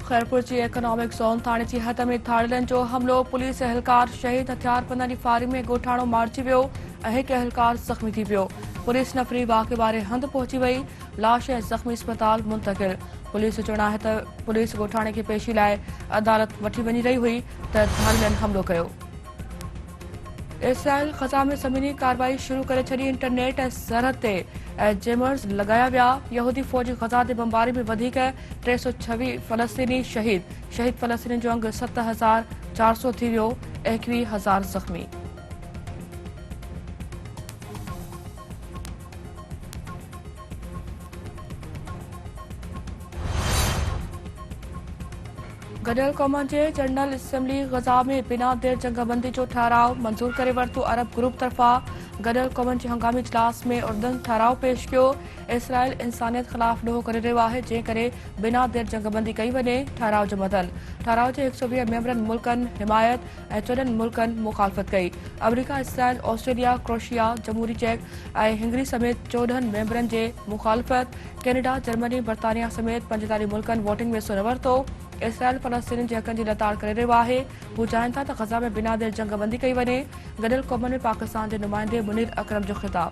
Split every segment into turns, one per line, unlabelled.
खैरपुर जी economic zone थाणे जी हद में थाड़िलनि जो हमलो, पुलिस एहलकार शहीद, हथियारबंदनि जी फारी में ॻोठाणो मारिजी वियो ऐं हिकु एहलकार ज़ख़्मी थी पियो। पुलिस नफ़री वाक़े वारे हंधि पहुची वई, लाश ऐं ज़ख़्मी अस्पताल मुंतक़िल। पुलिस जो चवणु आहे त पुलिस ॻोठाणे खे पेशी लाइ अदालत वठी वञी रही हुई त थाड़िलनि हमलो कयो। इसराइल ग़ज़ा में ज़मीनी कार्रवाई शुरू करे छॾी, इंटरनेट ऐं सरहद ते जैमर्स लॻाया विया। यहूदी फ़ौज ग़ज़ा ते बमबारी में वधीक 326 फ़लस्तीनी शहीद फ़लस्तीनी जो अंग 7,400 थी वियो, 21,000 ज़ख़्मी। गडियल क़ौमनि जे जनरल असेंबली ग़ज़ा में बिना देर जंगबंदी जो ठहराव मंज़ूर करे वरितो। अरब ग्रुप तरफ़ा गडियल क़ौमनि जे हंगामी इजलास में उर्दन ठहराव पेश कयो। इसराइल इंसानियत ख़िलाफ़ ॾोहो करे रहियो आहे, जंहिं करे बिना देर जंगबंदी कई वञे। ठहराव जो मतन ठहराव जे 120 मेंबरनि मुल्कनि हिमायत ऐं 4 मुल्कनि मुख़ालफ़त कई। अमरीका, इसराइल, ऑस्ट्रेलिया, क्रोएशिया, जमहूरी चेक ऐं हंगरी समेत 14 मेंबरनि जे मुख़ालफ़त। कैनेडा, जर्मनी, बर्तानिया समेत 45 मुल्कनि वोटिंग में हिसो न वरितो। इसराइल फ़लस्तीनी जे हक़नि जी लताड़ करे रहियो आहे। हू चाहिनि था त ग़ज़ा में बिना देर जंगबंदी कई वञे। गडियल क़ौमनि में पाकिस्तान जे नुमाइंदे मुनीर अकरम जो ख़िताब।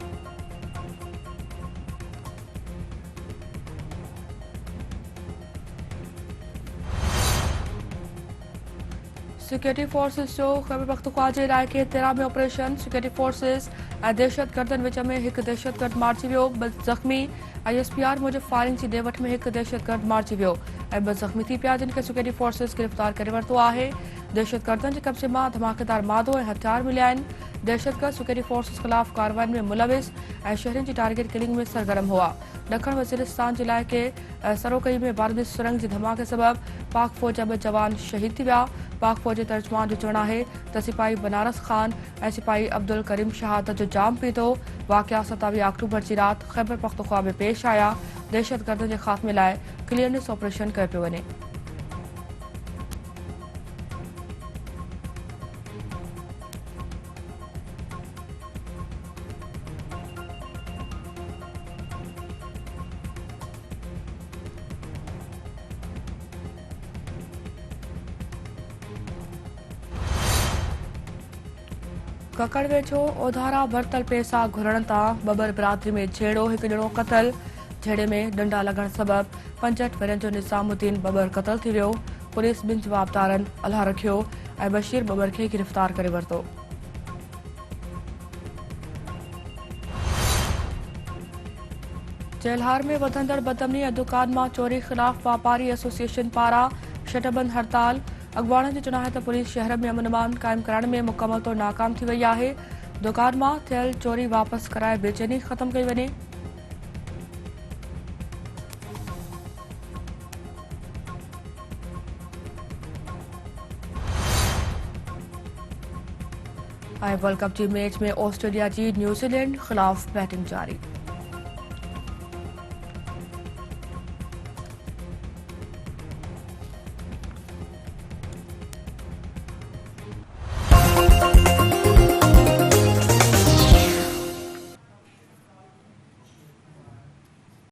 सिक्योरिटी फोर्सेस जो ख़ैबर पख्तूनख्वा जे इलाइक़े तेरा में ऑपरेशन। सिक्योरिटी फोर्सेस ऐं दहशतगर्दनि विच में हिकु दहशतगर्द मारिजी वियो, 2 ज़ख़्मी। ISPR मूजिब फायरिंग जी ॾे वठ में हिकु दहशतगर्द मारिजी वियो ऐं 2 ज़ख़्मी थी पिया, जिन खे सिक्योरिटी फोर्सेस गिरफ़्तार करे वरितो आहे। दहशतगर्दनि जे कब्ज़े मां धमाकेदार मादो ऐं हथियार मिलिया आहिनि। दहशतगर्द सिक्योरिटी फोर्सेस ख़िलाफ़ कार्रवाइनि में मुलविस ऐं शहरनि जी टारगेट किलिंग में सरगर्म हुआ। ॾखण वज़ीरिस्तान जे इलाइक़े सरोकई में बारूदी सुरंग जे धमाके सबबि पाक फ़ौज जा 2 जवान शहीद थी विया। पाक फ़ौज जे तर्जुमान जो चवणु आहे त सिपाही बनारस खान ऐं सिपाही अब्दुल करीम शहादत जो जाम पीतो। वाक़िया 27 अक्टूबर जी राति ख़ैबर पख्तूनख्वा में पेश आया। दहशतगर्दनि जे ख़ात्मे लाइ क्लियरेंस ऑपरेशन कयो पियो वञे। ककड़ वेझो ओधारा वरतल पैसा घुरण तां बबर बिरादरी में झेड़ो, हिकु ॼणो क़तल। झेड़े में डंडा लॻण सबबि 65 वरनि जो निज़ामुद्दीन बबर क़तल थी वियो। पुलिस 2 जवाबदारनि अलाह रखियो ऐं बशीर बबर खे गिरफ़्तार करे वरितो। जेलहार में वधंदड़ बदअमनी ऐं दुकान मां चोरी ख़िलाफ़ वापारी एसोसिएशन पारां शटबंद हड़ताल। अॻवाणनि जो चवणु आहे त पुलिस शहर में अमन क़ाइमु करण में मुकमल तौरु नाकाम थी वई आहे। दुकान मां थियल चोरी वापसि कराए बेचैनी ख़तमु कई वञे। वर्ल्ड कप जी मैच में ऑस्ट्रेलिया जी न्यूज़ीलैंड ख़िलाफ़ बैटिंग जारी।